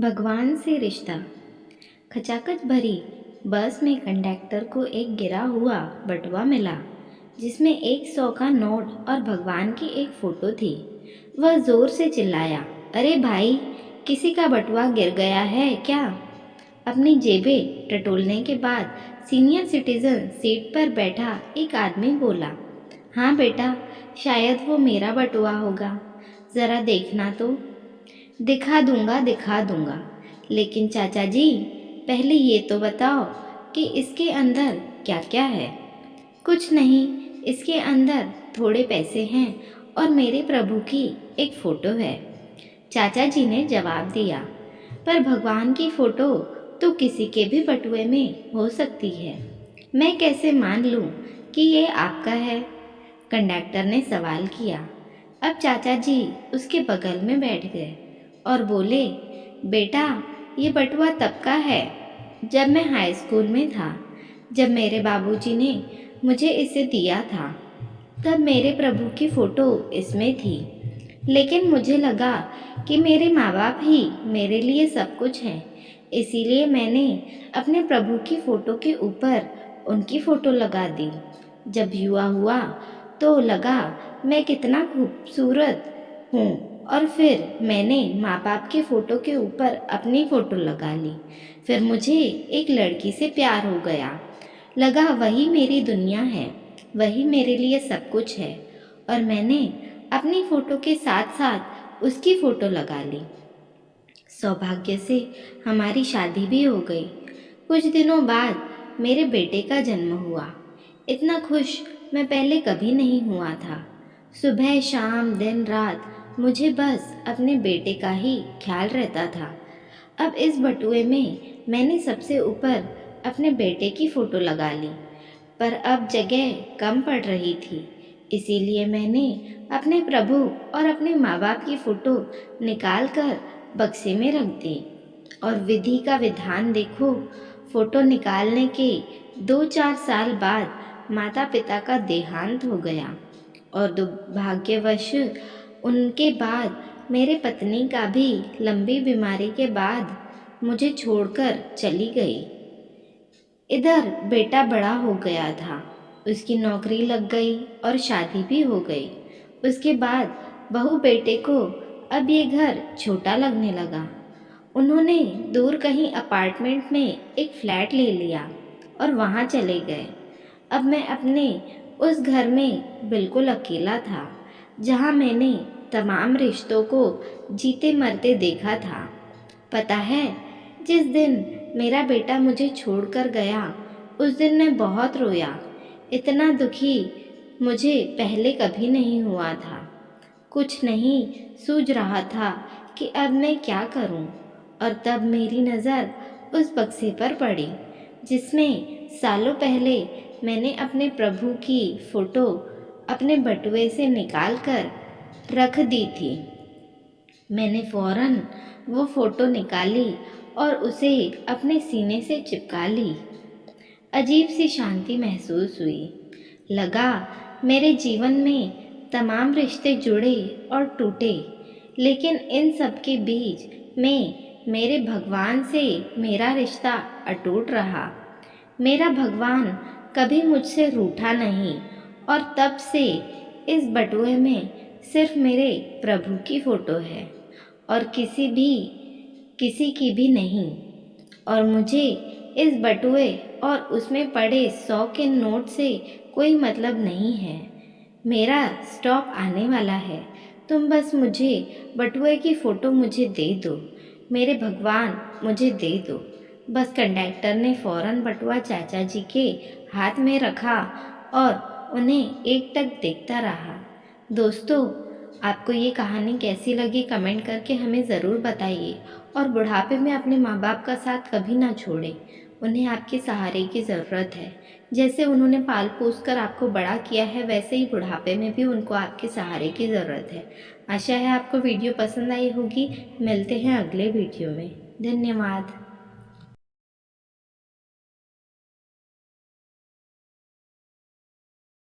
भगवान से रिश्ता। खचाखच भरी बस में कंडक्टर को एक गिरा हुआ बटुआ मिला जिसमें 100 का नोट और भगवान की एक फ़ोटो थी। वह ज़ोर से चिल्लाया, अरे भाई, किसी का बटुआ गिर गया है क्या? अपनी जेबें टटोलने के बाद सीनियर सिटीजन सीट पर बैठा एक आदमी बोला, हाँ बेटा, शायद वो मेरा बटुआ होगा, ज़रा देखना तो। दिखा दूंगा, लेकिन चाचा जी, पहले ये तो बताओ कि इसके अंदर क्या क्या है। कुछ नहीं, इसके अंदर थोड़े पैसे हैं और मेरे प्रभु की एक फ़ोटो है, चाचा जी ने जवाब दिया। पर भगवान की फ़ोटो तो किसी के भी बटुए में हो सकती है, मैं कैसे मान लूँ कि ये आपका है? कंडक्टर ने सवाल किया। अब चाचा जी उसके बगल में बैठ गए और बोले, बेटा, ये बटुआ तब का है जब मैं हाई स्कूल में था, जब मेरे बाबूजी ने मुझे इसे दिया था। तब मेरे प्रभु की फ़ोटो इसमें थी, लेकिन मुझे लगा कि मेरे माँ बाप ही मेरे लिए सब कुछ हैं, इसीलिए मैंने अपने प्रभु की फ़ोटो के ऊपर उनकी फ़ोटो लगा दी। जब युवा हुआ तो लगा मैं कितना खूबसूरत हूँ, और फिर मैंने माँ बाप के फ़ोटो के ऊपर अपनी फ़ोटो लगा ली। फिर मुझे एक लड़की से प्यार हो गया, लगा वही मेरी दुनिया है, वही मेरे लिए सब कुछ है, और मैंने अपनी फ़ोटो के साथ साथ उसकी फ़ोटो लगा ली। सौभाग्य से हमारी शादी भी हो गई। कुछ दिनों बाद मेरे बेटे का जन्म हुआ। इतना खुश मैं पहले कभी नहीं हुआ था। सुबह शाम दिन रात मुझे बस अपने बेटे का ही ख्याल रहता था। अब इस बटुए में मैंने सबसे ऊपर अपने बेटे की फ़ोटो लगा ली, पर अब जगह कम पड़ रही थी, इसीलिए मैंने अपने प्रभु और अपने माँ बाप की फ़ोटो निकाल कर बक्से में रख दी। और विधि का विधान देखो, फ़ोटो निकालने के 2-4 साल बाद माता पिता का देहांत हो गया, और दुर्भाग्यवश उनके बाद मेरे पत्नी का भी लंबी बीमारी के बाद मुझे छोड़कर चली गई। इधर बेटा बड़ा हो गया था, उसकी नौकरी लग गई और शादी भी हो गई। उसके बाद बहू बेटे को अब ये घर छोटा लगने लगा। उन्होंने दूर कहीं अपार्टमेंट में एक फ्लैट ले लिया और वहाँ चले गए। अब मैं अपने उस घर में बिल्कुल अकेला था, जहाँ मैंने तमाम रिश्तों को जीते मरते देखा था। पता है, जिस दिन मेरा बेटा मुझे छोड़कर गया, उस दिन मैं बहुत रोया। इतना दुखी मुझे पहले कभी नहीं हुआ था। कुछ नहीं सूझ रहा था कि अब मैं क्या करूं, और तब मेरी नज़र उस बक्से पर पड़ी जिसमें सालों पहले मैंने अपने प्रभु की फ़ोटो अपने बटुए से निकाल कर रख दी थी। मैंने फ़ौरन वो फ़ोटो निकाली और उसे अपने सीने से चिपका ली। अजीब सी शांति महसूस हुई। लगा मेरे जीवन में तमाम रिश्ते जुड़े और टूटे, लेकिन इन सब के बीच में मेरे भगवान से मेरा रिश्ता अटूट रहा। मेरा भगवान कभी मुझसे रूठा नहीं, और तब से इस बटुए में सिर्फ मेरे प्रभु की फ़ोटो है और किसी की भी नहीं। और मुझे इस बटुए और उसमें पड़े 100 के नोट से कोई मतलब नहीं है। मेरा स्टॉप आने वाला है, तुम बस मुझे बटुए की फ़ोटो मुझे दे दो, मेरे भगवान मुझे दे दो। बस कंडक्टर ने फ़ौरन बटुआ चाचा जी के हाथ में रखा और उन्हें एकटक देखता रहा। दोस्तों, आपको ये कहानी कैसी लगी कमेंट करके हमें ज़रूर बताइए, और बुढ़ापे में अपने माँ बाप का साथ कभी ना छोड़ें। उन्हें आपके सहारे की ज़रूरत है। जैसे उन्होंने पाल पोस कर आपको बड़ा किया है, वैसे ही बुढ़ापे में भी उनको आपके सहारे की ज़रूरत है। आशा है आपको वीडियो पसंद आई होगी। मिलते हैं अगले वीडियो में। धन्यवाद।